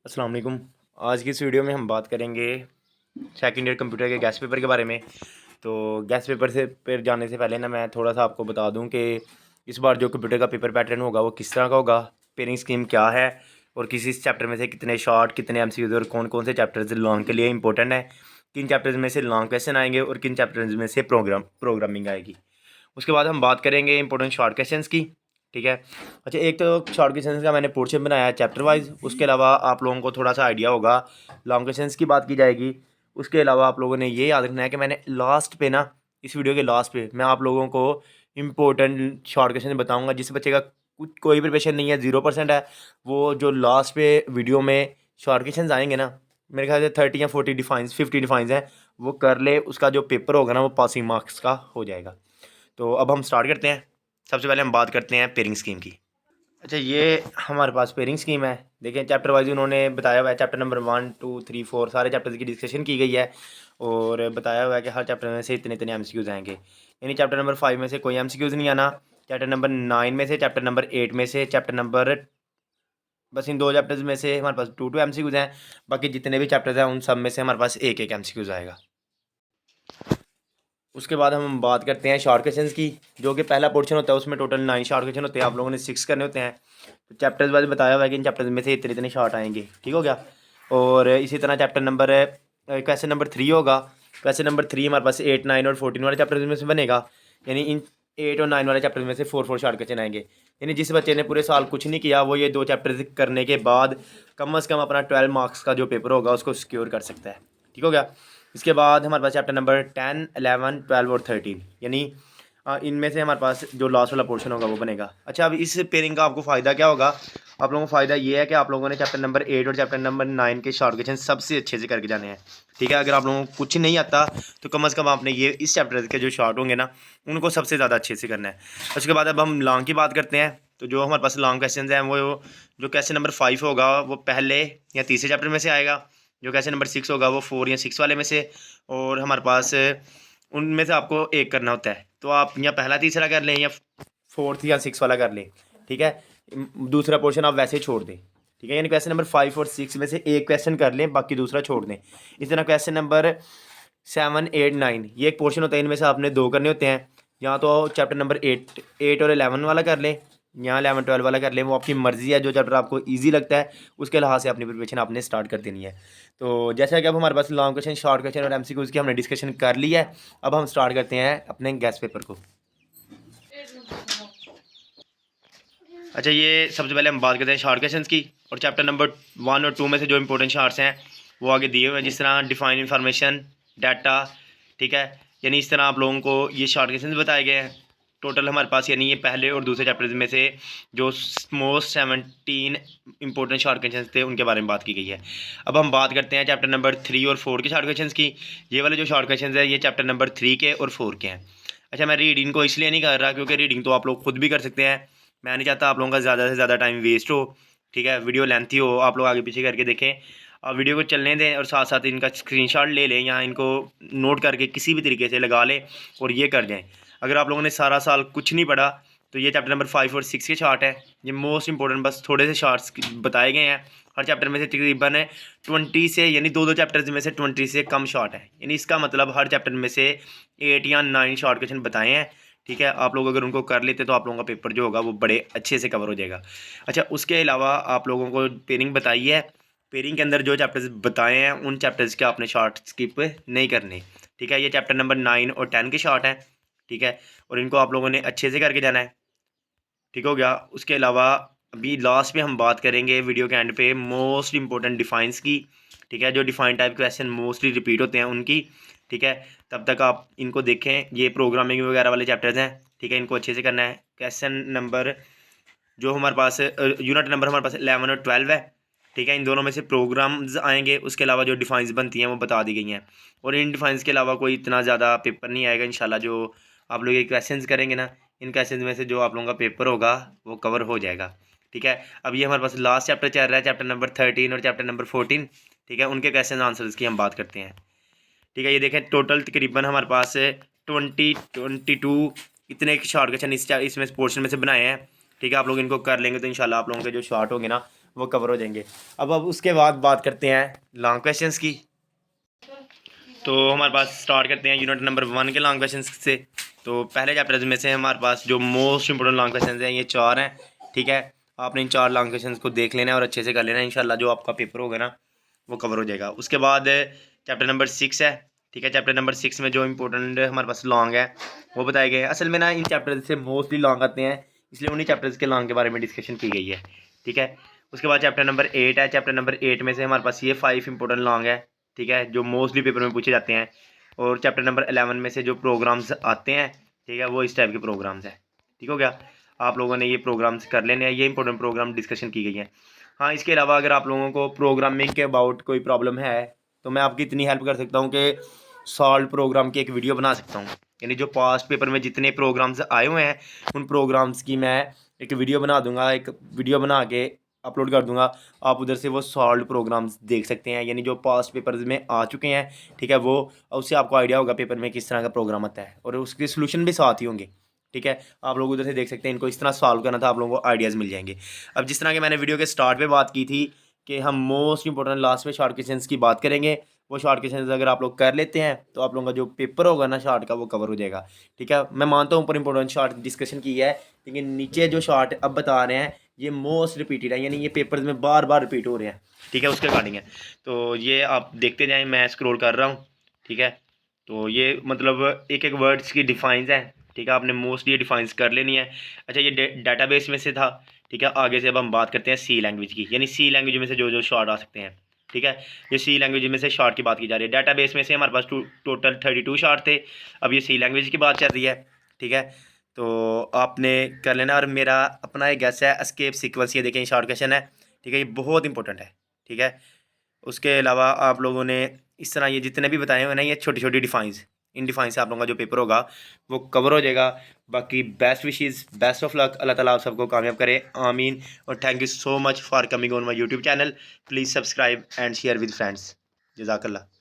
अस्सलाम वालेकुम। आज की इस वीडियो में हम बात करेंगे सेकंड ईयर कंप्यूटर के गैस पेपर के बारे में। तो गैस पेपर से पर जाने से पहले ना मैं थोड़ा सा आपको बता दूं कि इस बार जो कंप्यूटर का पेपर पैटर्न होगा वो किस तरह का होगा, पेयरिंग स्कीम क्या है और किसी चैप्टर में से कितने शॉर्ट कितने एमसीक्यूज और कौन कौन से चैप्टर्स लॉन्ग के लिए इंपॉर्टेंट है, किन चैप्टर्स में से लॉन्ग क्वेश्चन आएंगे और किन चैप्टर्स में से प्रोग्रामिंग आएगी। उसके बाद हम बात करेंगे इंपॉर्टेंट शॉर्ट क्वेश्चंस की। ठीक है। अच्छा, एक तो शॉर्ट क्वेश्चंस का मैंने पोर्शन बनाया है चैप्टर वाइज। उसके अलावा आप लोगों को थोड़ा सा आइडिया होगा लॉन्ग क्वेश्चंस की बात की जाएगी। उसके अलावा आप लोगों ने ये याद रखना है कि मैंने लास्ट पे ना, इस वीडियो के लास्ट पे मैं आप लोगों को इंपॉर्टेंट शॉर्ट क्वेश्चन बताऊंगा। जिस बच्चे का कुछ कोई प्रिपरेशन नहीं है, 0% है, वो जो लास्ट पे वीडियो में शॉर्ट क्वेश्चन आएंगे ना, मेरे ख्याल से 30 या 40 डिफाइंस 50 डिफाइंस हैं, वो कर ले। उसका जो पेपर होगा ना वो पासिंग मार्क्स का हो जाएगा। तो अब हम स्टार्ट करते हैं। सबसे पहले हम बात करते हैं पेयरिंग स्कीम की। अच्छा, ये हमारे पास पेयरिंग स्कीम है। देखें, चैप्टर वाइज उन्होंने बताया हुआ है। चैप्टर नंबर 1 2 3 4 सारे चैप्टर्स की डिस्कशन की गई है और बताया हुआ है कि हर चैप्टर में से इतने इतने एमसीक्यूज आएंगे। यानी चैप्टर नंबर 5 में से कोई एमसीक्यूज नहीं आना, चैप्टर नंबर 9 में से, चैप्टर नंबर 8 में से, चैप्टर नंबर, बस इन दो चैप्टर्स में से हमारे पास 2 एमसीक्यूज हैं। बाकी जितने भी चैप्टर्स हैं उन सब में से हमारे पास एक एक एमसीक्यूज आएगा। उसके बाद हम बात करते हैं शॉर्ट क्वेश्चंस की। जो कि पहला पोर्शन होता है उसमें टोटल 9 शॉर्ट क्वेश्चन होते हैं, आप लोगों ने 6 करने होते हैं। तो चैप्टर्स वाइज बताया हुआ है कि इन चैप्टर्स में से इतने इतने शॉर्ट आएंगे। ठीक हो गया। और इसी तरह चैप्टर नंबर क्वेश्चन नंबर 3 होगा। क्वेश्चन नंबर 3 हमारे पास 8 9 और 14 वाले चैप्टर्स में से बनेगा। यानी इन 8 और 9 वाले चैप्टर्स में से 4 शॉर्ट क्वेश्चन आएंगे। यानी जिस बच्चे ने पूरे साल कुछ नहीं किया वो ये 2 चैप्टर्स करने के बाद कम से कम अपना 12 मार्क्स का जो पेपर होगा उसको सिक्योर कर सकता है। ठीक हो गया। इसके बाद हमारे पास चैप्टर नंबर 10 11 12 और 13, यानी इनमें से हमारे पास जो लास्ट वाला पोर्शन होगा वो बनेगा। अच्छा, अब इस पेयरिंग का आपको फ़ायदा क्या होगा? आप लोगों को फ़ायदा ये है कि आप लोगों ने चैप्टर नंबर 8 और चैप्टर नंबर 9 के शॉर्ट क्वेश्चन सबसे अच्छे से करके जाने हैं। ठीक है। अगर आप लोगों को कुछ नहीं आता तो कम से कम आपने ये इस चैप्टर के जो शॉर्ट होंगे ना उनको सबसे ज़्यादा अच्छे से करना है। उसके बाद अब हम लॉन्ग की बात करते हैं। तो जो हमारे पास लॉन्ग क्वेश्चन हैं वो जो क्वेश्चन नंबर 5 होगा वो पहले या तीसरे चैप्टर में से आएगा। जो क्वेश्चन नंबर 6 होगा वो 4 या 6 वाले में से। और हमारे पास उनमें से आपको एक करना होता है। तो आप या पहला तीसरा कर लें या 4th या 6 वाला कर लें। ठीक है। दूसरा पोर्शन आप वैसे ही छोड़ दें। ठीक है। यानी क्वेश्चन नंबर 5 और 6 में से एक क्वेश्चन कर लें, बाकी दूसरा छोड़ दें। इस तरह क्वेश्चन नंबर 7 8 9 ये एक पोर्शन होता है, इनमें से आपने 2 करने होते हैं। या तो चैप्टर नंबर 8 और 11 वाला कर लें या 11 12 वाला कर लें, वो आपकी मर्ज़ी है। जो चैप्टर आपको ईजी लगता है उसके लिहाज से अपनी प्रिपरेशन आपने स्टार्ट कर देनी है। तो जैसा कि अब हमारे पास लॉन्ग क्वेश्चन शॉर्ट क्वेश्चन और एमसीक्यूज की हमने डिस्कशन कर ली है, अब हम स्टार्ट करते हैं अपने गैस पेपर को। अच्छा, ये सबसे पहले हम बात करते हैं शॉर्ट क्वेश्चन की। और चैप्टर नंबर 1 और 2 में से जो इंपॉर्टेंट शॉर्ट्स हैं वो आगे दिए हुए हैं, जिस तरह डिफाइन इंफॉर्मेशन डाटा। ठीक है। यानी इस तरह आप लोगों को ये शॉर्ट क्वेश्चन बताए गए हैं टोटल हमारे पास। यानी ये पहले और दूसरे चैप्टर्स में से जो मोस्ट 17 इंपॉर्टेंट शॉर्ट क्वेश्चन थे उनके बारे में बात की गई है। अब हम बात करते हैं चैप्टर नंबर 3 और 4 के शॉर्ट क्वेश्चन की। ये वाले जो शॉर्ट क्वेश्चन है ये चैप्टर नंबर 3 के और 4 के हैं। अच्छा, मैं रीडिंग को इसलिए नहीं कर रहा क्योंकि रीडिंग तो आप लोग खुद भी कर सकते हैं। मैं नहीं चाहता आप लोगों का ज़्यादा से ज़्यादा टाइम वेस्ट हो। ठीक है। वीडियो लेंथी हो, आप लोग आगे पीछे करके देखें। आप वीडियो को चलने दें और साथ साथ इनका स्क्रीनशॉट ले लें या इनको नोट करके किसी भी तरीके से लगा लें और ये कर जाएं। अगर आप लोगों ने सारा साल कुछ नहीं पढ़ा तो ये चैप्टर नंबर 5 और 6 के शॉर्ट है। ये मोस्ट इंपॉर्टेंट बस थोड़े से शॉर्ट्स बताए गए हैं। हर चैप्टर में से तकरीबन 20 से, यानी दो चैप्टर्स में से 20 से कम शॉर्ट है। यानी इसका मतलब हर चैप्टर में से 8 या 9 शॉर्ट क्वेश्चन बताए हैं। ठीक है। आप लोग अगर उनको कर लेते तो आप लोगों का पेपर जो होगा वो बड़े अच्छे से कवर हो जाएगा। अच्छा, उसके अलावा आप लोगों को पेयरिंग बताई है। पेयरिंग के अंदर जो चैप्टर्स बताए हैं उन चैप्टर्स के आपने शॉर्ट स्किप नहीं करने। ठीक है। ये चैप्टर नंबर 9 और 10 के शॉर्ट हैं। ठीक है। और इनको आप लोगों ने अच्छे से करके जाना है। ठीक हो गया। उसके अलावा अभी लास्ट में हम बात करेंगे वीडियो के एंड पे मोस्ट इंपॉर्टेंट डिफाइंस की। ठीक है। जो define type question mostly repeat होते हैं उनकी। ठीक है। तब तक आप इनको देखें। ये प्रोग्रामिंग वगैरह वाले चैप्टर्स हैं। ठीक है। इनको अच्छे से करना है। क्वेश्चन नंबर जो हमारे पास यूनिट नंबर हमारे पास 11 और 12 है। ठीक है। इन दोनों में से प्रोग्राम्स आएंगे। उसके अलावा जो डिफाइंस बनती हैं वो बता दी गई हैं। और इन डिफाइंस के अलावा कोई इतना ज़्यादा पेपर नहीं आएगा इंशाल्लाह। जो आप लोग ये क्वेश्चंस करेंगे ना, इन क्वेश्चंस में से जो आप लोगों का पेपर होगा वो कवर हो जाएगा। ठीक है। अब ये हमारे पास लास्ट चैप्टर चल रहा है, चैप्टर नंबर 13 और चैप्टर नंबर 14। ठीक है। उनके क्वेश्चन आंसर्स की हम बात करते हैं। ठीक है। ये देखें टोटल तकरीबन हमारे पास 22 इतने शॉर्ट क्वेश्चन इसमें पोर्शन में से बनाए हैं। ठीक है। आप लोग इनको कर लेंगे तो इंशाल्लाह आप लोगों के जो शॉर्ट होंगे ना वो कवर हो जाएंगे। अब उसके बाद बात करते हैं लॉन्ग क्वेश्चंस की। तो हमारे पास स्टार्ट करते हैं यूनिट नंबर 1 के लॉन्ग क्वेश्चंस से। तो पहले चैप्टर में से हमारे पास जो मोस्ट इंपोर्टेंट लॉन्ग क्वेश्चंस हैं ये 4 हैं, ठीक है। आपने इन 4 लॉन्ग क्वेश्चंस को देख लेना है और अच्छे से कर लेना है, इंशाल्लाह जो आपका पेपर होगा ना वो कवर हो जाएगा। उसके बाद चैप्टर नंबर 6 है, ठीक है। चैप्टर नंबर 6 में जो इंपॉर्टेंट हमारे पास लॉन्ग है वो बताए गए हैं। असल में ना इन चैप्टर से मोस्टली लॉन्ग आते हैं, इसलिए उन्हीं चैप्टर्स के लॉन्ग के बारे में डिस्कशन की गई है, ठीक है। उसके बाद चैप्टर नंबर 8 है। चैप्टर नंबर 8 में से हमारे पास ये 5 इंपॉर्टेंट लॉन्ग है, ठीक है, जो मोस्टली पेपर में पूछे जाते हैं। और चैप्टर नंबर 11 में से जो प्रोग्राम्स आते हैं, ठीक है, वो इस टाइप के प्रोग्राम्स हैं, ठीक हो गया। आप लोगों ने ये प्रोग्राम्स कर लेने हैं, ये इंपॉर्टेंट प्रोग्राम डिस्कशन की गई है। हाँ, इसके अलावा अगर आप लोगों को प्रोग्रामिंग के अबाउट कोई प्रॉब्लम है तो मैं आपकी इतनी हेल्प कर सकता हूँ कि सॉल्व प्रोग्राम की एक वीडियो बना सकता हूँ। यानी जो पास्ट पेपर में जितने प्रोग्राम्स आए हुए हैं उन प्रोग्राम्स की मैं एक वीडियो बना दूंगा, एक वीडियो बना के अपलोड कर दूंगा। आप उधर से वो सॉल्व प्रोग्राम्स देख सकते हैं, यानी जो पास्ट पेपर्स में आ चुके हैं, ठीक है, वो उससे आपको आइडिया होगा पेपर में किस तरह का प्रोग्राम आता है और उसके सोल्यूशन भी साथ ही होंगे, ठीक है। आप लोग उधर से देख सकते हैं, इनको इस तरह सॉल्व करना था, आप लोगों को आइडियाज़ मिल जाएंगे। अब जिस तरह के मैंने वीडियो के स्टार्ट पे बात की थी कि हम मोस्ट इंपॉर्टेंट लास्ट में शॉर्ट क्वेश्चंस की बात करेंगे, वो शॉर्ट क्वेश्चंस अगर आप लोग कर लेते हैं तो आप लोगों का जो पेपर होगा ना शॉर्ट का वो कवर हो जाएगा, ठीक है। मैं मानता हूँ ऊपर इंपॉर्टेंट शॉर्ट डिस्कशन की है, लेकिन नीचे जो शॉर्ट अब बता रहे हैं ये मोस्ट रिपीटेड है, यानी ये पेपर्स में बार बार रिपीट हो रहे हैं, ठीक है, उसके अकॉर्डिंग है। तो ये आप देखते जाएँ, मैं स्क्रॉल कर रहा हूँ, ठीक है। तो ये मतलब एक एक वर्ड्स की डिफाइंस है, ठीक है, आपने मोस्टली ये डिफाइंस कर लेनी है। अच्छा, ये डाटाबेस में से था, ठीक है। आगे से अब हम बात करते हैं सी लैंग्वेज की, यानी सी लैंग्वेज में से जो जो शॉर्ट आ सकते हैं, ठीक है। ये सी लैंग्वेज में से शॉर्ट की बात की जा रही है। डाटाबेस में से हमारे पास टोटल 32 शॉर्ट थे, अब ये सी लैंग्वेज की बात चल रही है, ठीक है। तो आपने कर लेना। और मेरा अपना एक गैस है एस्केप सीक्वेंस, ये देखें शॉर्ट क्वेश्चन है, ठीक है, ये बहुत इंपॉर्टेंट है, ठीक है। उसके अलावा आप लोगों ने इस तरह ये जितने भी बताए हुए ना ये छोटी छोटी डिफाइंस, इन डिफाइन से आप लोगों का जो पेपर होगा वो कवर हो जाएगा। बाकी best wishes, best of luck, अल्लाह ताला आप सबको कामयाब करे, आमीन। और thank you so much for coming on my YouTube channel. Please subscribe and share with friends. जज़ाकल्लाह।